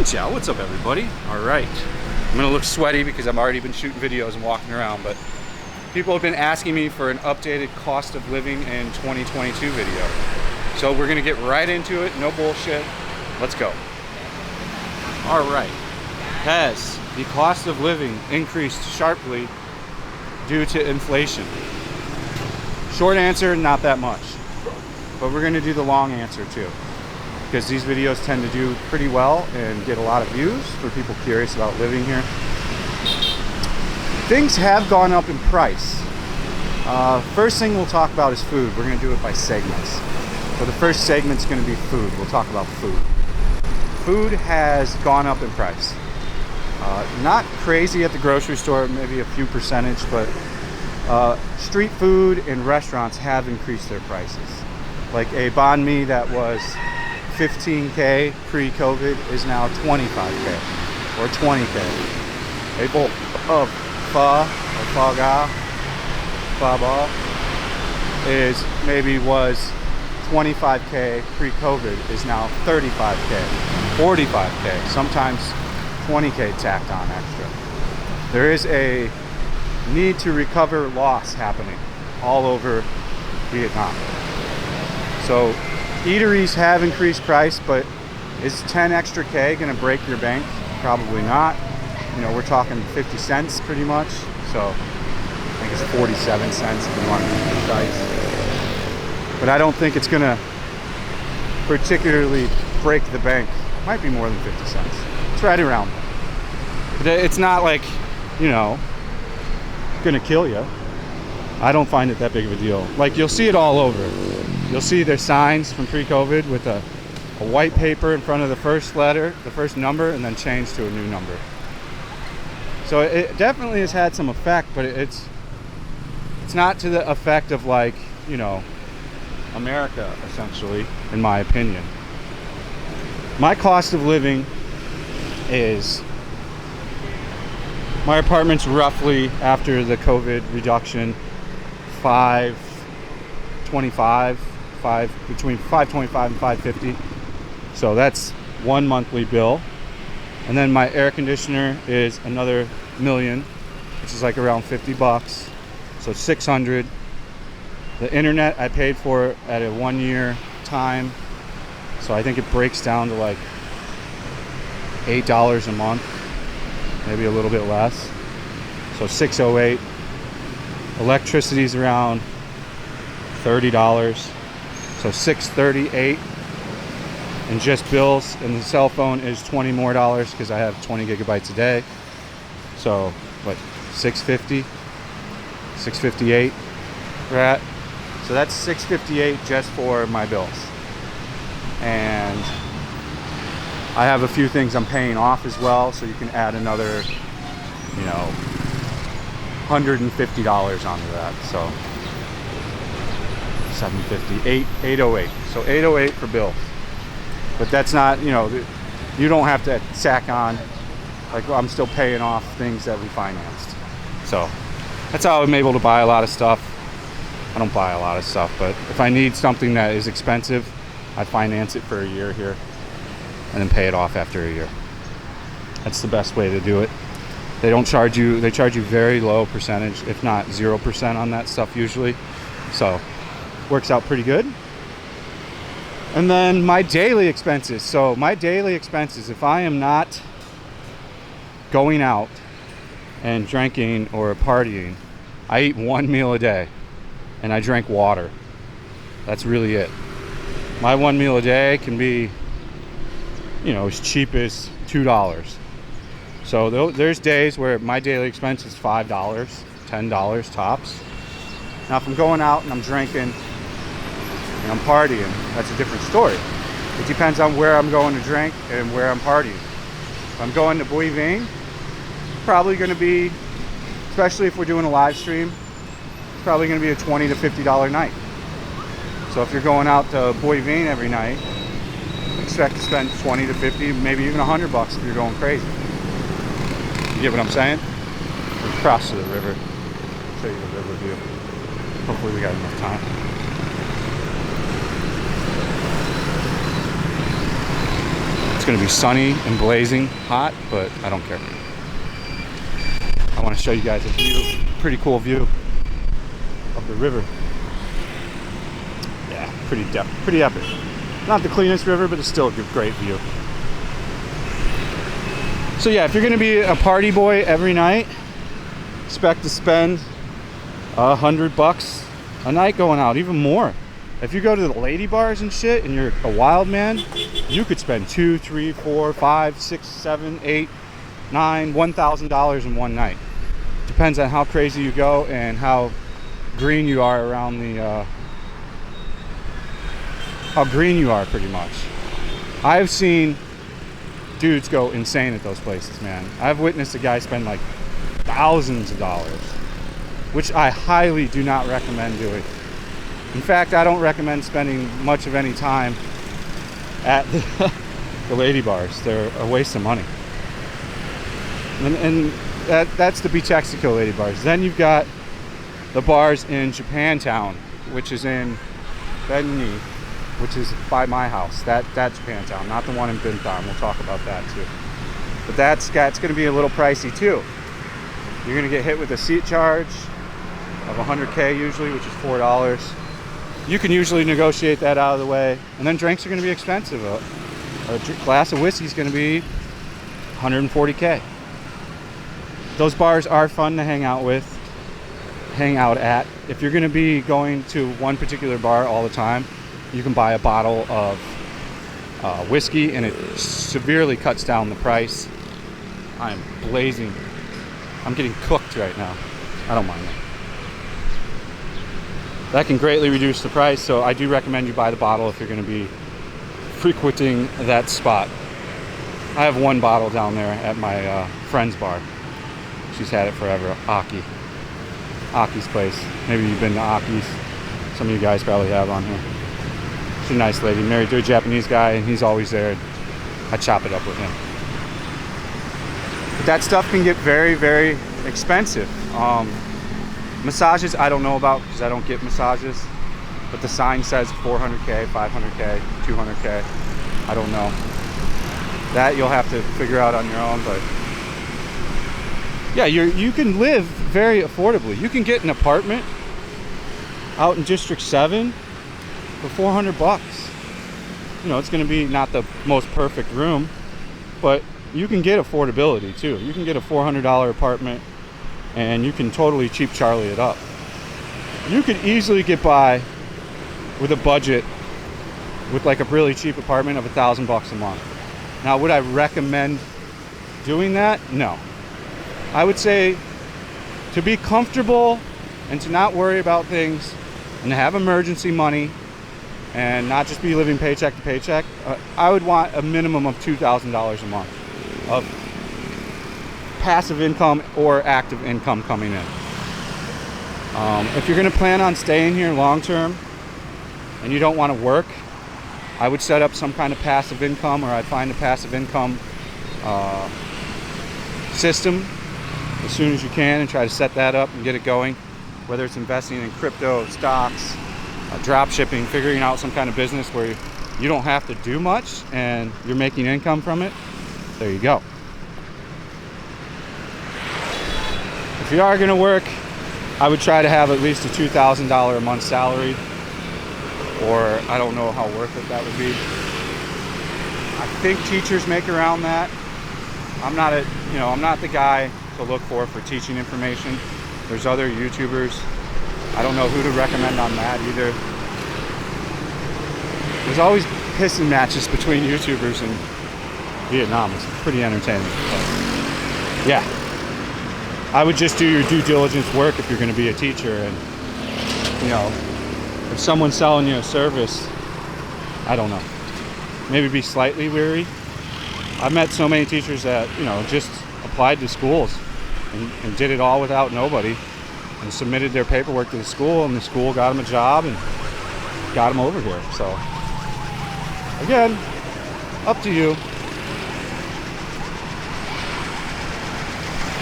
Ciao, what's up everybody? Alright, I'm gonna look sweaty because I've already been shooting videos and walking around, but people have been asking me for an updated cost of living in 2022 video. So we're gonna get right into it, no bullshit. Let's go. Alright, has the cost of living increased sharply due to inflation? Short answer, not that much. But we're gonna do the long answer too, because these videos tend to do pretty well and get a lot of views for people curious about living here. Things have gone up in price. First thing we'll talk about is food. We're going to do it by segments. So the first segment's going to be food. We'll talk about food. Food has gone up in price. Not crazy at the grocery store, maybe a few percentage, but street food and restaurants have increased their prices. Like a banh mi that was $15K pre-COVID is now $25K or $20K. A bowl of pho or pho ba is was $25K pre-COVID is now $35K, $45K, sometimes $20K tacked on extra. There is a need to recover loss happening all over Vietnam. So eateries have increased price, but is 10 extra K gonna break your bank? Probably not. You know, we're talking 50 cents pretty much. So I think it's 47 cents if you want to be precise. But I don't think it's gonna particularly break the bank. Might be more than 50 cents. It's right around. But it's not like, you know, gonna kill you. I don't find it that big of a deal. Like, you'll see it all over. You'll see their signs from pre-COVID with a white paper in front of the first letter, the first number, and then change to a new number. So it definitely has had some effect, but it's not to the effect of, like, you know, America, essentially, in my opinion. My cost of living is, my apartment's roughly, after the COVID reduction, between $525 and $550. So that's one monthly bill. And then my air conditioner is another $1 million, which is like around 50 bucks. So $600. The internet I paid for at a 1 year time. So I think it breaks down to like $8 a month, maybe a little bit less. So $608. Electricity's around $30, so $638, and just bills. And the cell phone is $20 more because I have 20 gigabytes a day. So what, $650, $658 we're at. So that's $658 just for my bills. And I have a few things I'm paying off as well, so you can add another, you know, $150 onto that. So $750, $808. So $808 for bills. But that's not, you know, you don't have to sack on. Like, I'm still paying off things that we financed. So that's how I'm able to buy a lot of stuff. I don't buy a lot of stuff, but if I need something that is expensive, I finance it for a year here and then pay it off after a year. That's the best way to do it. They don't charge you, they charge you very low percentage, if not 0% on that stuff usually. So works out pretty good. And then my daily expenses. So my daily expenses, if I am not going out and drinking or partying, I eat one meal a day and I drink water. That's really it. My one meal a day can be, you know, as cheap as $2. So there's days where my daily expense is $5, $10 tops. Now if I'm going out and I'm drinking and I'm partying, that's a different story. It depends on where I'm going to drink and where I'm partying. If I'm going to Bui Vinh, probably going to be, especially if we're doing a live stream, it's probably going to be a $20 to $50 night. So if you're going out to Bui Vinh every night, expect to spend 20 to 50, maybe even $100 if you're going crazy. You get what I'm saying? Let's cross to the river. Show you the river view. Hopefully we got enough time. It's gonna be sunny and blazing hot, but I don't care. I want to show you guys a view, pretty cool view of the river. Yeah, pretty epic. Not the cleanest river, but it's still a great view. So yeah, if you're gonna be a party boy every night, expect to spend $100 a night going out, even more. If you go to the lady bars and shit and you're a wild man, you could spend $2, $3, $4, $5, $6, $7, $8, $9, $1,000 in one night. Depends on how crazy you go and how green you are around the how green you are, pretty much. I've seen dudes go insane at those places, man. I've witnessed a guy spend like thousands of dollars, which I highly do not recommend doing. In fact, I don't recommend spending much of any time at the lady bars. They're a waste of money. And that's the Beach Mexico lady bars. Then you've got the bars in Japantown, which is in Benny, which is by my house. That's Japantown, not the one in Bintan. We'll talk about that too. But that's going to be a little pricey too. You're going to get hit with a seat charge of 100K usually, which is $4. You can usually negotiate that out of the way. And then drinks are going to be expensive. A glass of whiskey is going to be 140K. Those bars are fun to hang out at. If you're going to be going to one particular bar all the time, you can buy a bottle of whiskey, and it severely cuts down the price. I'm blazing. I'm getting cooked right now. I don't mind that. That can greatly reduce the price, so I do recommend you buy the bottle if you're going to be frequenting that spot. I have one bottle down there at my friend's bar. She's had it forever. Aki's place. Maybe you've been to Aki's. Some of you guys probably have on here. She's a nice lady, married to a Japanese guy, and he's always there. I chop it up with him. But that stuff can get very, very expensive. Massages I don't know about because I don't get massages, but the sign says 400K, 500K, 200K. I don't know. That you'll have to figure out on your own, but yeah, you can live very affordably. You can get an apartment out in District 7 for $400. You know, it's going to be not the most perfect room, but you can get affordability too. You can get a $400 apartment and you can totally cheap Charlie it up. You could easily get by with a budget with like a really cheap apartment of $1,000 a month. Now, would I recommend doing that? No. I would say to be comfortable and to not worry about things and to have emergency money and not just be living paycheck to paycheck, I would want a minimum of $2,000 a month of passive income or active income coming in. If you're going to plan on staying here long term and you don't want to work, I would set up some kind of passive income, or I'd find a passive income system as soon as you can and try to set that up and get it going, whether it's investing in crypto, stocks, drop shipping, figuring out some kind of business where you don't have to do much and you're making income from it. There you go. If you are going to work, I would try to have at least a $2,000 a month salary, or I don't know how worth it that would be. I think teachers make around that. I'm not the guy to look for teaching information. There's other YouTubers. I don't know who to recommend on that either. There's always pissing matches between YouTubers in Vietnam. It's pretty entertaining. But yeah, I would just do your due diligence work if you're going to be a teacher, and if someone's selling you a service, I don't know, maybe be slightly weary. I've met so many teachers that just applied to schools and did it all without nobody, and submitted their paperwork to the school, and the school got them a job and got them over here. So again, up to you.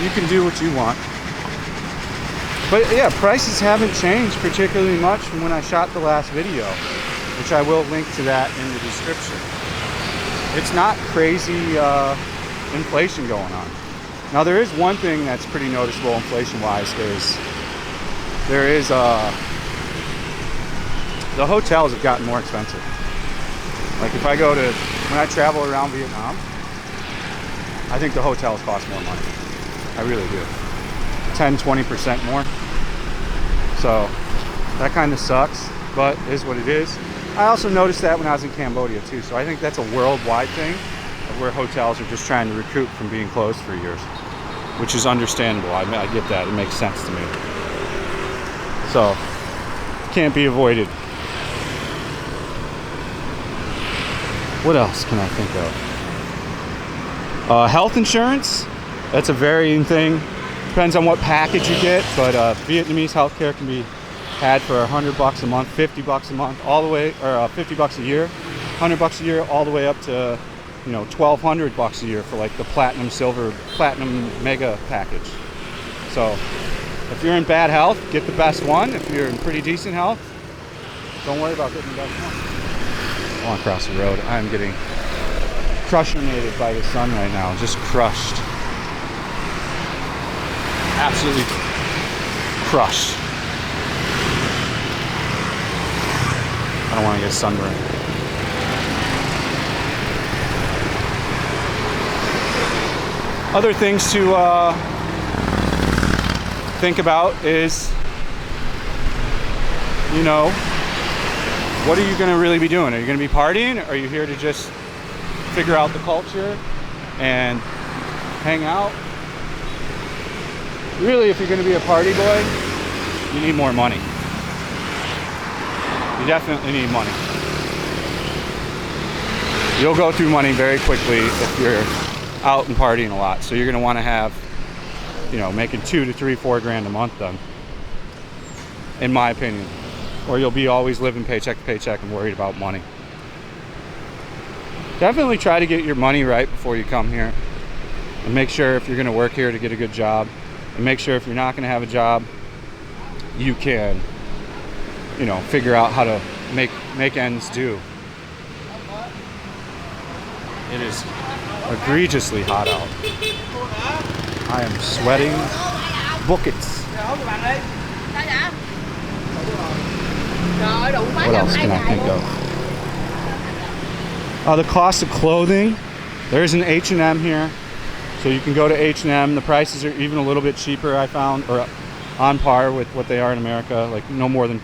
You can do what you want. But yeah, prices haven't changed particularly much from when I shot the last video, which I will link to that in the description. it's not crazy inflation going on. Now there is one thing that's pretty noticeable inflation-wise is the hotels have gotten more expensive. Like if I go to, when I travel around Vietnam, I think the hotels cost more money. I really do. 10-20% more. So that kind of sucks, but it is what it is. I also noticed that when I was in Cambodia too. So I think that's a worldwide thing of where hotels are just trying to recoup from being closed for years, which is understandable. I get that. It makes sense to me. So can't be avoided. What else can I think of? Health insurance, that's a varying thing. Depends on what package you get, but Vietnamese healthcare can be had for $100 a month, $50 a month, all the way, or $50 a year, $100 a year, all the way up to, you know, $1,200 a year for like the platinum, silver, platinum mega package. So if you're in bad health, get the best one. If you're in pretty decent health, don't worry about getting the best one. I want to cross the road. I'm getting crushinated by the sun right now. Just crushed. Absolutely crushed. I don't want to get sunburned. Other things to think about is, you know, what are you going to really be doing? Are you going to be partying? Or are you here to just figure out the culture and hang out? Really, if you're going to be a party boy, you need more money. You definitely need money. You'll go through money very quickly if you're out and partying a lot. So you're going to want to have, you know, making $2 to $3, $4 grand a month done, in my opinion. Or you'll be always living paycheck to paycheck and worried about money. Definitely try to get your money right before you come here. And make sure if you're going to work here to get a good job. And make sure if you're not going to have a job, you can, you know, figure out how to make ends do. It is egregiously hot out. I am sweating buckets. What else can I think of? The cost of clothing. There's an H&M here. So you can go to H&M. The prices are even a little bit cheaper, I found, or on par with what they are in America. Like no more than,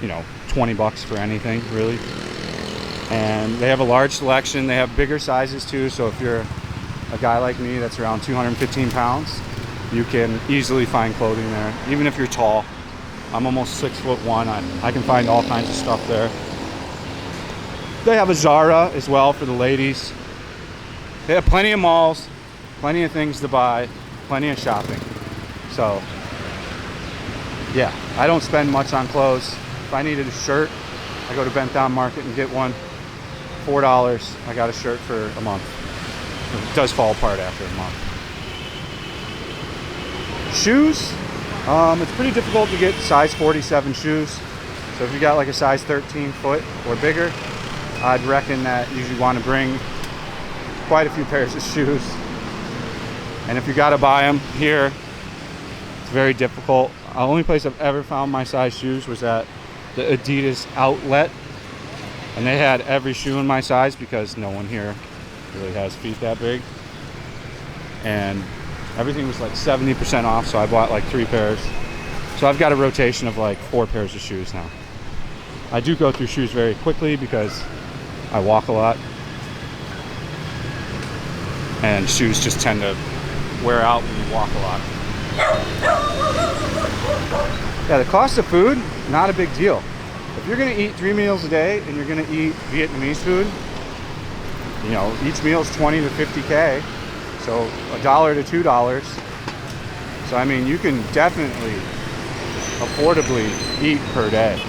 you know, 20 bucks for anything, really. And they have a large selection. They have bigger sizes too. So if you're a guy like me that's around 215 pounds, you can easily find clothing there. Even if you're tall. I'm almost 6'1". I can find all kinds of stuff there. They have a Zara as well for the ladies. They have plenty of malls, plenty of things to buy, plenty of shopping. So yeah, I don't spend much on clothes. If I needed a shirt, I go to Bent Down Market and get one. $4. I got a shirt for a month. It does fall apart after a month. Shoes. It's pretty difficult to get size 47 shoes. So if you got like a size 13 foot or bigger, I'd reckon that you should want to bring quite a few pairs of shoes. And if you got to buy them here, it's very difficult. The only place I've ever found my size shoes was at the Adidas outlet. And they had every shoe in my size because no one here really has feet that big. And everything was like 70% off, so I bought like 3 pairs. So I've got a rotation of like 4 pairs of shoes now. I do go through shoes very quickly because I walk a lot. And shoes just tend to wear out when you walk a lot. Yeah, the cost of food, not a big deal. If you're gonna eat 3 meals a day and you're gonna eat Vietnamese food, you know, each meal is 20 to 50K. So $1 to $2. So I mean, you can definitely affordably eat per day.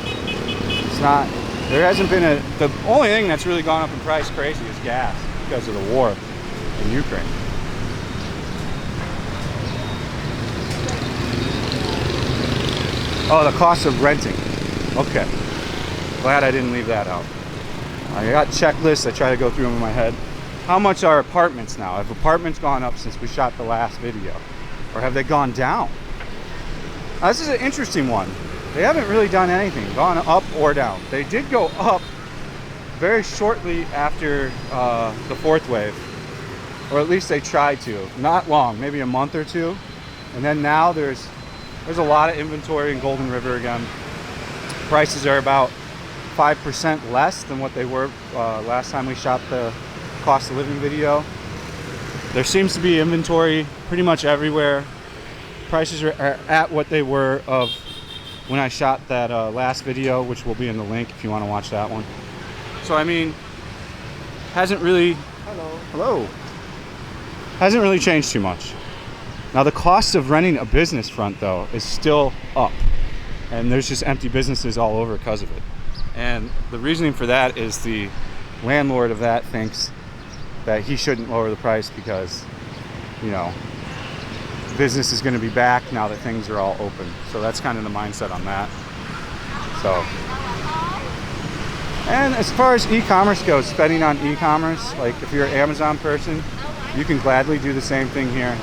It's not, there hasn't been the only thing that's really gone up in price crazy is gas because of the war in Ukraine. Oh, the cost of renting. Okay. Glad I didn't leave that out. I got checklists. I try to go through them in my head. how much are apartments now? Have apartments gone up since we shot the last video? Or have they gone down? Now, this is an interesting one. They haven't really done anything, gone up or down. They did go up very shortly after the fourth wave, or at least they tried to. Not long, maybe a month or two. And then now there's a lot of inventory in Golden River again. Prices are about 5% less than what they were last time we shot the cost of living video. There seems to be inventory pretty much everywhere. Prices are at what they were of when I shot that last video, which will be in the link if you want to watch that one. So I mean, hasn't really hasn't really changed too much. Now the cost of renting a business front though is still up, and there's just empty businesses all over because of it. And the reasoning for that is the landlord of that thinks that he shouldn't lower the price because, you know, business is going to be back now that things are all open. So that's kind of the mindset on that. So, and as far as e-commerce goes, spending on e-commerce, like if you're an Amazon person, you can gladly do the same thing here.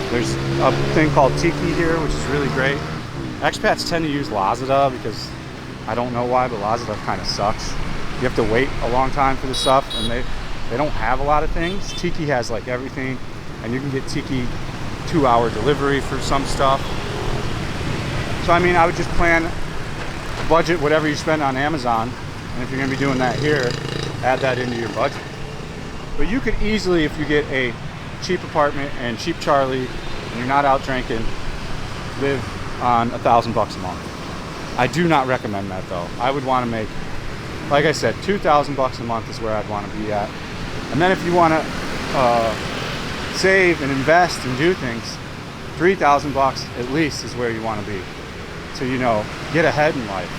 There's a thing called Tiki here, which is really great. Expats tend to use Lazada because I don't know why, but Lazada kind of sucks. You have to wait a long time for the stuff, and they don't have a lot of things. Tiki has like everything, and you can get Tiki 2-hour delivery for some stuff. So I mean, I would just plan, budget whatever you spend on Amazon, and if you're going to be doing that here, add that into your budget. But you could easily, if you get a cheap apartment and cheap Charlie, and you're not out drinking, live on $1,000 a month. I do not recommend that though. I would want to make, like I said, $2,000 a month is where I'd want to be at. And then if you want to save and invest and do things, $3,000 at least is where you want to be to, you know, get ahead in life.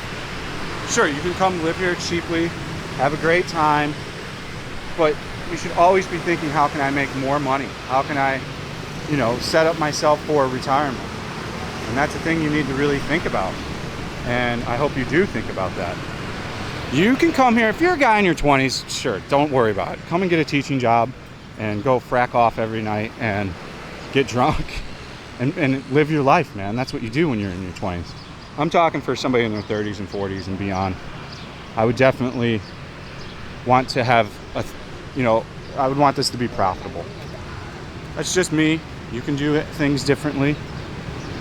Sure, you can come live here cheaply, have a great time, but you should always be thinking, how can I make more money? How can I, you know, set up myself for retirement? And that's the thing you need to really think about. And I hope you do think about that. You can come here, if you're a guy in your 20s, sure, don't worry about it. Come and get a teaching job and go frack off every night and get drunk and live your life, man. That's what you do when you're in your 20s. I'm talking for somebody in their 30s and 40s and beyond. I would definitely want to have a, you know, I would want this to be profitable. That's just me. You can do things differently.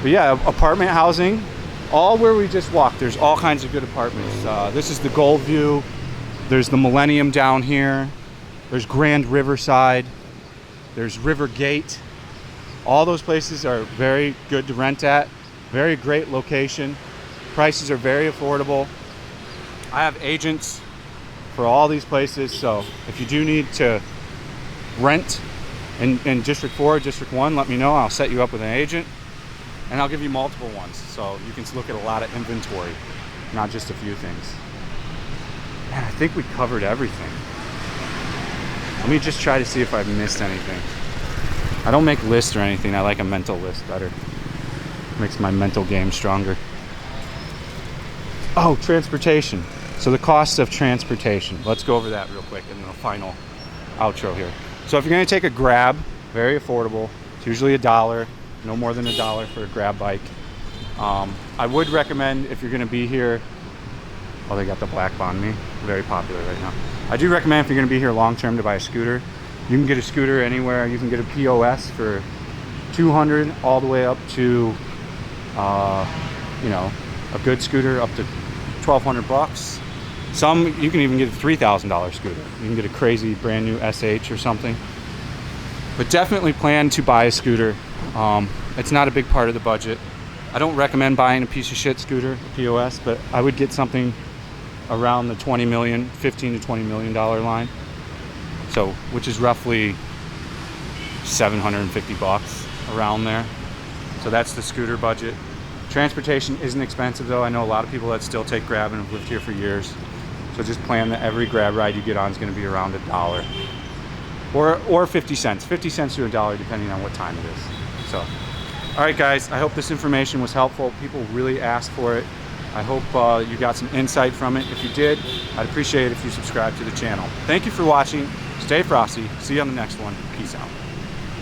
But yeah, apartment housing, all where we just walked, there's all kinds of good apartments. This is the Gold View. There's the Millennium down here. There's Grand Riverside. There's River Gate. All those places are very good to rent at. Very great location. Prices are very affordable. I have agents for all these places, so if you do need to rent in District 4 or District 1, let me know. I'll set you up with an agent, and I'll give you multiple ones, so you can look at a lot of inventory, not just a few things. Man, I think we covered everything. Let me just try to see if I've missed anything. I don't make lists or anything. I like a mental list better. Makes my mental game stronger. Oh, transportation. So the cost of transportation. Let's go over that real quick in the final outro here. So if you're going to take a Grab, very affordable. It's usually $1, no more than $1 for a Grab bike. I would recommend, if you're going to be here, oh, they got the Black Bond Me, very popular right now. I do recommend, if you're going to be here long term, to buy a scooter. You can get a scooter anywhere. You can get a POS for $200 all the way up to, you know, a good scooter up to $1,200. Some, you can even get a $3,000 scooter. You can get a crazy brand new SH or something. But definitely plan to buy a scooter. It's not a big part of the budget. I don't recommend buying a piece of shit scooter, a POS, but I would get something around the 20 million, 15 to $20 million line. So, which is roughly $750 around there. So that's the scooter budget. Transportation isn't expensive though. I know a lot of people that still take Grab and have lived here for years. So just plan that every Grab ride you get on is going to be around $1 or 50 cents. 50 cents to $1 depending on what time it is. So, all right guys, I hope this information was helpful. People really asked for it. I hope you got some insight from it. If you did, I'd appreciate it if you subscribe to the channel. Thank you for watching. Stay frosty. See you on the next one. Peace out.